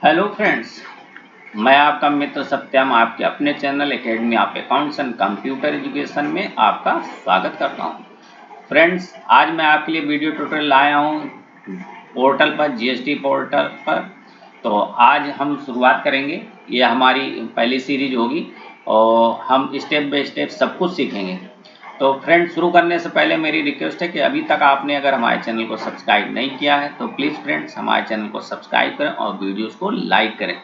Hello friends, मैं आपका मित्र सत्यम आपके अपने channel academy of accounts and computer education में आपका स्वागत करता हूं। फ्रेंड्स, आज मैं आपके लिए वीडियो ट्यूटोरियल लाया हूं पोर्टल पर, जीएसटी पोर्टल पर। तो आज हम शुरुआत करेंगे। ये हमारी पहली सीरीज होगी और हम स्टेप बाय स्टेप सब कुछ सीखेंगे। तो फ्रेंड्स, शुरू करने से पहले मेरी रिक्वेस्ट है कि अभी तक आपने अगर हमारे चैनल को सब्सक्राइब नहीं किया है तो प्लीज़ फ्रेंड्स हमारे चैनल को सब्सक्राइब करें और वीडियोस को लाइक करें।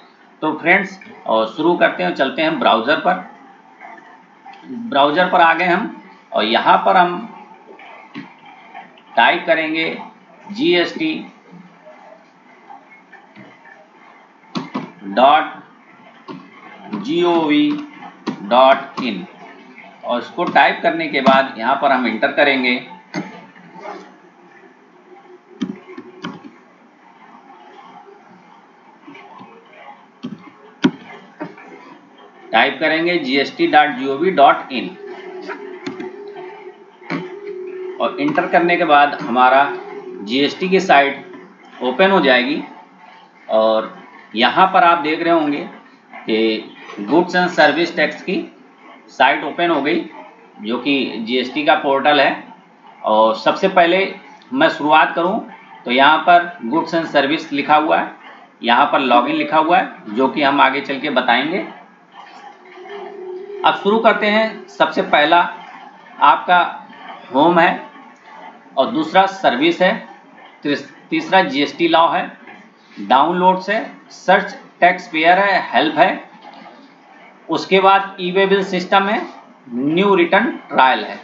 तो फ्रेंड्स, और शुरू करते हैं, चलते हैं ब्राउज़र पर आ गए हम और यहाँ पर हम टाइप करेंगे gst.gov.in और इसको टाइप करने के बाद यहाँ पर हम इंटर करेंगे। टाइप करेंगे gst.gov.in और इंटर करने के बाद हमारा जीएसटी की साइट ओपन हो जाएगी। और यहाँ पर आप देख रहे होंगे कि गुड्स एंड सर्विस टैक्स की साइट ओपन हो गई, जो कि जीएसटी का पोर्टल है। और सबसे पहले मैं शुरुआत करूं तो यहाँ पर गुड्स एंड सर्विस लिखा हुआ है, यहाँ पर लॉगिन लिखा हुआ है, जो कि हम आगे चल के बताएंगे। अब शुरू करते हैं। सबसे पहला आपका होम है और दूसरा सर्विस है, तीसरा जीएसटी लॉ है, डाउनलोड्स है, सर्च टैक्स पेयर है, हेल्प है, उसके बाद ई वे बिल सिस्टम है, न्यू रिटर्न ट्रायल है।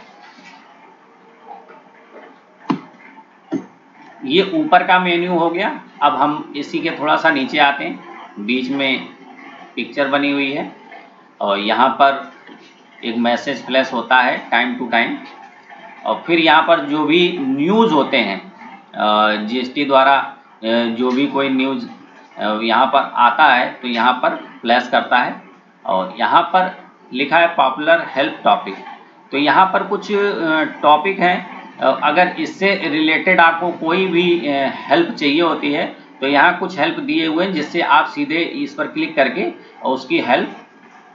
ये ऊपर का मेन्यू हो गया। अब हम इसी के थोड़ा सा नीचे आते हैं। बीच में पिक्चर बनी हुई है और यहाँ पर एक मैसेज फ्लैश होता है टाइम टू टाइम। और फिर यहाँ पर जो भी न्यूज़ होते हैं जीएसटी द्वारा, जो भी कोई न्यूज़ यहाँ पर आता है तो यहाँ पर फ्लैश करता है। और यहाँ पर लिखा है पॉपुलर हेल्प टॉपिक। तो यहाँ पर कुछ टॉपिक हैं। अगर इससे रिलेटेड आपको कोई भी हेल्प चाहिए होती है तो यहाँ कुछ हेल्प दिए हुए हैं, जिससे आप सीधे इस पर क्लिक करके और उसकी हेल्प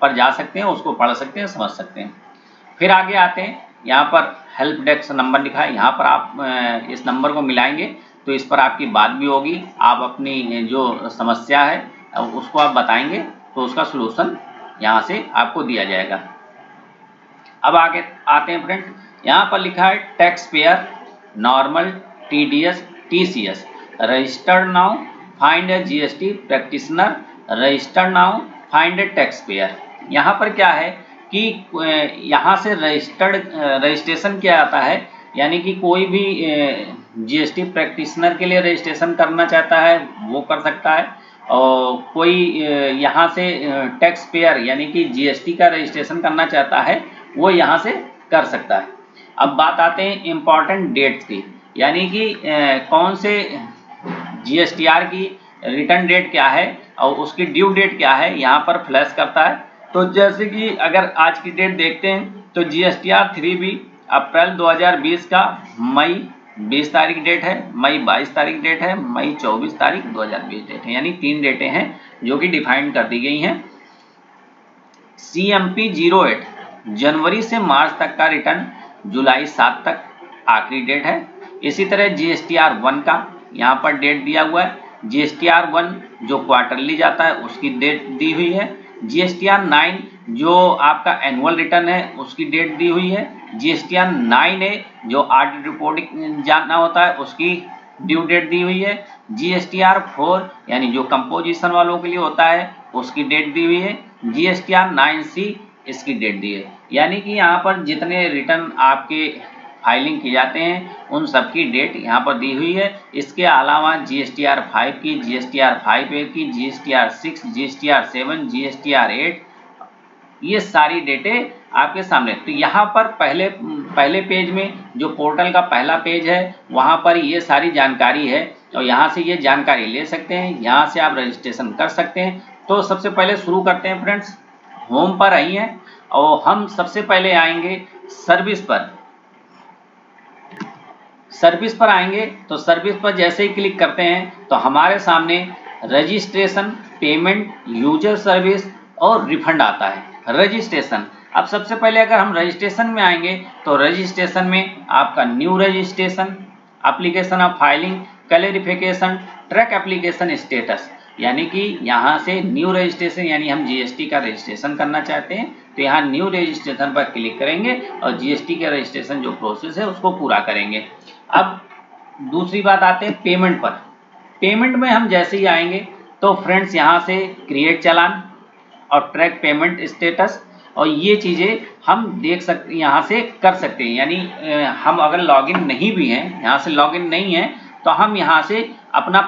पर जा सकते हैं, उसको पढ़ सकते हैं, समझ सकते हैं। फिर आगे आते हैं। यहाँ पर हेल्प डेस्क नंबर लिखा है, यहाँ पर आप इस नंबर को मिलाएंगे तो इस पर आपकी बात भी होगी। आप अपनी जो समस्या है उसको आप बताएंगे तो उसका सलूशन यहाँ से आपको दिया जाएगा। अब आगे आते हैं फ्रेंड। यहाँ पर लिखा है tax payer, normal, TDS, TCS, registered now, find a GST practitioner, registered now, find a tax payer. यहाँ पर क्या है कि यहाँ से रजिस्ट्रेशन किया जाता है, यानी कि कोई भी जीएसटी प्रैक्टिशनर के लिए रजिस्ट्रेशन करना चाहता है वो कर सकता है। और कोई यहाँ से टैक्स पेयर यानी कि जीएसटी का रजिस्ट्रेशन करना चाहता है वो यहाँ से कर सकता है। अब बात आते हैं इम्पॉर्टेंट डेट्स की, यानी कि कौन से जीएसटीआर की रिटर्न डेट क्या है और उसकी ड्यू डेट क्या है, यहाँ पर फ्लैश करता है। तो जैसे कि अगर आज की डेट देखते हैं तो जीएसटीआर 3B अप्रैल 2020 का मई 20 तारीख डेट है, मई 22 तारीख डेट है, मई 24 तारीख 2020 डेट है, यानी 3 डेटें हैं जो कि डिफाइन कर दी गई हैं। CMP 08 जनवरी से मार्च तक का रिटर्न, जुलाई 7 तक आखिरी डेट है। इसी तरह GSTR 1 का यहाँ पर डेट दिया हुआ है। GSTR 1 जो क्वार्टरली जाता है उसकी डेट दी हुई है। GSTR 9 जो आपका एनुअल रिटर्न है उसकी डेट दी हुई है। GSTR 9A जो ऑडिट रिपोर्टिंग जानना होता है उसकी ड्यू डेट दी हुई है। GSTR 4 यानी जो कंपोजिशन वालों के लिए होता है उसकी डेट दी हुई है। GSTR 9C इसकी डेट दी है। यानी कि यहाँ पर जितने रिटर्न आपके फाइलिंग किए जाते हैं उन सब की डेट यहाँ पर दी हुई है। इसके अलावा GSTR 5 की, GSTR 5A की, GSTR 6, GSTR 7, GSTR 8, ये सारी डेटें आपके सामने। तो यहाँ पर पहले पेज में जो पोर्टल का पहला पेज है वहाँ पर ये सारी जानकारी है और यहाँ से ये जानकारी ले सकते हैं, यहाँ से आप रजिस्ट्रेशन कर सकते हैं। तो सबसे पहले शुरू करते हैं फ्रेंड्स। होम पर आई हैं और हम सबसे पहले आएंगे सर्विस पर। सर्विस पर आएंगे तो सर्विस पर जैसे ही क्लिक करते हैं तो हमारे सामने रजिस्ट्रेशन, पेमेंट, यूजर सर्विस और रिफंड आता है। रजिस्ट्रेशन, अब सबसे पहले अगर हम रजिस्ट्रेशन में आएंगे तो रजिस्ट्रेशन में आपका new registration, application of filing, clarification, track application status, यानी कि यहाँ से न्यू रजिस्ट्रेशन यानी हम जीएसटी का रजिस्ट्रेशन करना चाहते हैं तो यहाँ न्यू रजिस्ट्रेशन पर क्लिक करेंगे और जीएसटी का रजिस्ट्रेशन जो प्रोसेस है उसको पूरा करेंगे। अब दूसरी बात आते हैं पेमेंट पर। पेमेंट में हम जैसे ही आएंगे तो फ्रेंड्स यहाँ से क्रिएट चालान और ट्रैक पेमेंट स्टेटस और ये चीज़ें हम देख सकते, यहाँ से कर सकते हैं। यानी हम अगर लॉगिन नहीं भी हैं, यहाँ से लॉगिन नहीं है तो हम यहाँ से अपना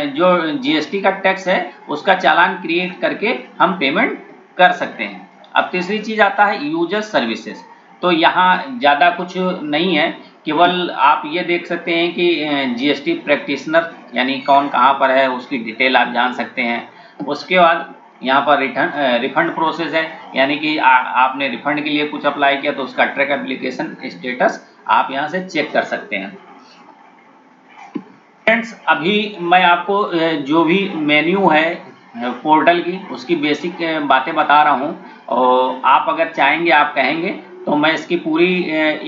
जो जीएसटी का टैक्स है उसका चालान क्रिएट करके हम पेमेंट कर सकते हैं। अब तीसरी चीज़ आता है यूजर सर्विसेज। तो यहाँ ज़्यादा कुछ नहीं है, केवल आप ये देख सकते हैं कि जीएसटी प्रैक्टिशनर यानी कौन कहाँ पर है उसकी डिटेल आप जान सकते हैं। उसके बाद यहाँ पर रिफंड प्रोसेस है, यानी कि आपने रिफंड के लिए कुछ अप्लाई किया तो उसका ट्रैक एप्लीकेशन स्टेटस आप यहाँ से चेक कर सकते हैं। फ्रेंड्स, अभी मैं आपको जो भी मेन्यू है पोर्टल की उसकी बेसिक बातें बता रहा हूँ और आप अगर चाहेंगे, आप कहेंगे तो मैं इसकी पूरी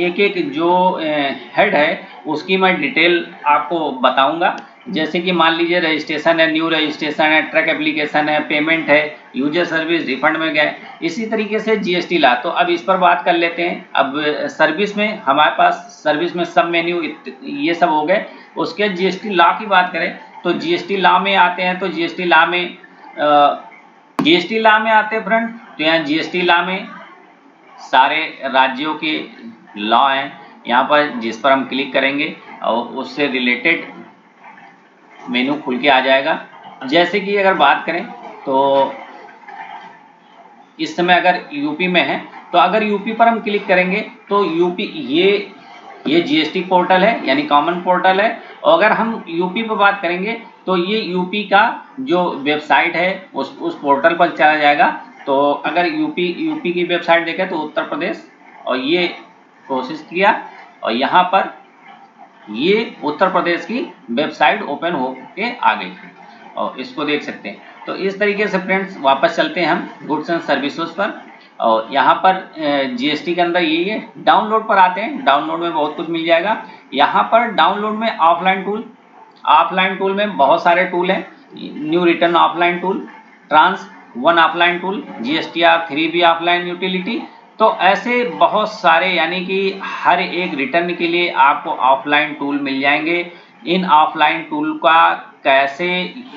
एक एक जो हेड है उसकी मैं डिटेल आपको बताऊंगा। जैसे कि मान लीजिए रजिस्ट्रेशन है, न्यू रजिस्ट्रेशन है, ट्रैक एप्लीकेशन है, पेमेंट है, यूजर सर्विस, रिफंड में गए, इसी तरीके से जीएसटी ला। तो अब इस पर बात कर लेते हैं। अब सर्विस में हमारे पास सर्विस में सब मेन्यू ये सब हो गए। उसके जीएसटी लॉ की बात करें तो जीएसटी लॉ में आते हैं तो जीएसटी लॉ में आते हैं फ्रेंड। तो यहाँ जीएसटी लॉ में सारे राज्यों के लॉ हैं यहाँ पर, जिस पर हम क्लिक करेंगे और उससे रिलेटेड मेनू खुल के आ जाएगा। जैसे कि अगर बात करें तो इस समय अगर यूपी में है तो अगर यूपी पर हम क्लिक करेंगे तो यूपी ये जीएसटी पोर्टल है यानी कॉमन पोर्टल है। और अगर हम यूपी पर बात करेंगे तो ये यूपी का जो वेबसाइट है उस पोर्टल पर चला जाएगा। तो अगर यूपी की वेबसाइट देखें तो उत्तर प्रदेश, और ये प्रोसेस किया और यहाँ पर ये उत्तर प्रदेश की वेबसाइट ओपन होके आ गई और इसको देख सकते हैं। तो इस तरीके से फ्रेंड्स वापस चलते हैं हम गुड्स एंड सर्विसेज पर और यहाँ पर जीएसटी के अंदर यही है। डाउनलोड पर आते हैं। डाउनलोड में बहुत कुछ मिल जाएगा। यहाँ पर डाउनलोड में ऑफलाइन टूल में बहुत सारे टूल हैं। New return offline tool, trans 1 offline tool, GSTR 3B offline utility. तो ऐसे बहुत सारे, यानी कि हर एक रिटर्न के लिए आपको ऑफलाइन टूल मिल जाएंगे। इन ऑफलाइन टूल का कैसे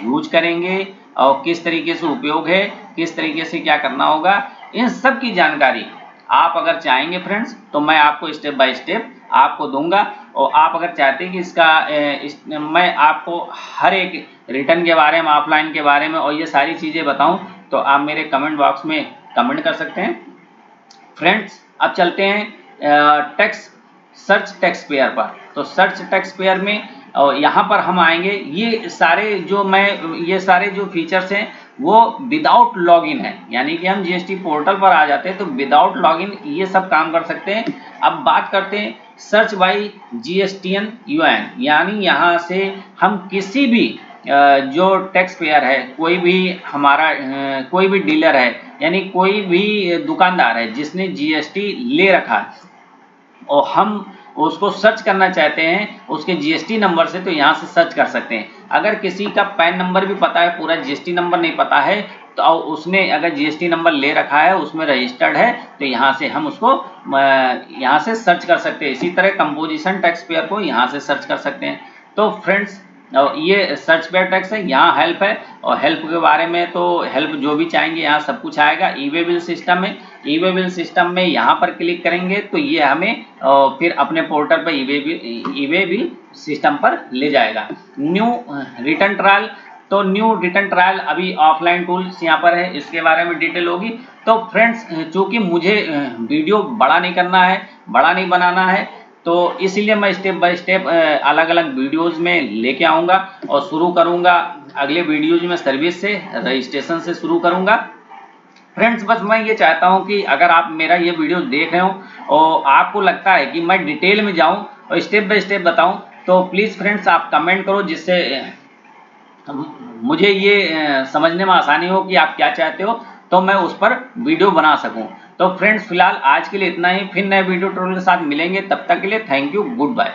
यूज करेंगे और किस तरीके से उपयोग है, किस तरीके से क्या करना होगा, इन सब की जानकारी आप अगर चाहेंगे फ्रेंड्स तो मैं आपको स्टेप बाय स्टेप आपको दूंगा। और आप अगर चाहते हैं कि मैं आपको हर एक रिटर्न के बारे में, ऑफलाइन के बारे में और ये सारी चीज़ें बताऊं तो आप मेरे कमेंट बॉक्स में कमेंट कर सकते हैं। फ्रेंड्स, अब चलते हैं सर्च टैक्स पेयर पर। तो सर्च टैक्स पेयर में यहाँ पर हम आएंगे। ये सारे जो फीचर्स हैं वो विदाउट लॉगिन है, यानी कि हम जीएसटी पोर्टल पर आ जाते हैं तो विदाउट लॉगिन ये सब काम कर सकते हैं। अब बात करते हैं सर्च बाई जीएसटीएन यूएन, यानी यहाँ से हम किसी भी जो टैक्स पेयर है, कोई भी डीलर है, यानी कोई भी दुकानदार है जिसने जीएसटी ले रखा है और हम उसको सर्च करना चाहते हैं उसके जीएसटी नंबर से, तो यहाँ से सर्च कर सकते हैं। अगर किसी का पैन नंबर भी पता है, पूरा जीएसटी नंबर नहीं पता है, तो उसने अगर जीएसटी नंबर ले रखा है, उसमें रजिस्टर्ड है, तो यहाँ से हम उसको यहाँ से सर्च कर सकते हैं। इसी तरह कंपोजिशन टैक्स पेयर को यहाँ से सर्च कर सकते हैं। तो फ्रेंड्स, ये सर्च पेयर टैक्स है, यहाँ हेल्प है और हेल्प के बारे में तो हेल्प जो भी चाहेंगे यहाँ सब कुछ आएगा। ई वे बिल सिस्टम है, ई वे बिल सिस्टम में यहाँ पर क्लिक करेंगे तो ये हमें फिर अपने पोर्टल पर ई वे बिल सिस्टम पर ले जाएगा। न्यू रिटर्न ट्रायल, तो न्यू रिटर्न ट्रायल अभी ऑफलाइन टूल्स यहाँ पर है, इसके बारे में डिटेल होगी। तो फ्रेंड्स, चूँकि मुझे वीडियो बड़ा नहीं करना है, बड़ा नहीं बनाना है, तो इसीलिए मैं स्टेप बाय स्टेप अलग अलग वीडियोज़ में लेके आऊँगा और शुरू करूँगा। अगले वीडियोज़ में सर्विस से, रजिस्ट्रेशन से शुरू करूँगा। फ्रेंड्स, बस मैं ये चाहता हूँ कि अगर आप मेरा ये वीडियो देख रहे हो और आपको लगता है कि मैं डिटेल में जाऊँ और स्टेप बाय स्टेप बताऊँ, तो प्लीज़ फ्रेंड्स आप कमेंट करो, जिससे मुझे ये समझने में आसानी हो कि आप क्या चाहते हो, तो मैं उस पर वीडियो बना सकूं। तो फ्रेंड्स फिलहाल आज के लिए इतना ही, फिर नए वीडियो ट्यूटोरियल के साथ मिलेंगे, तब तक के लिए थैंक यू, गुड बाय।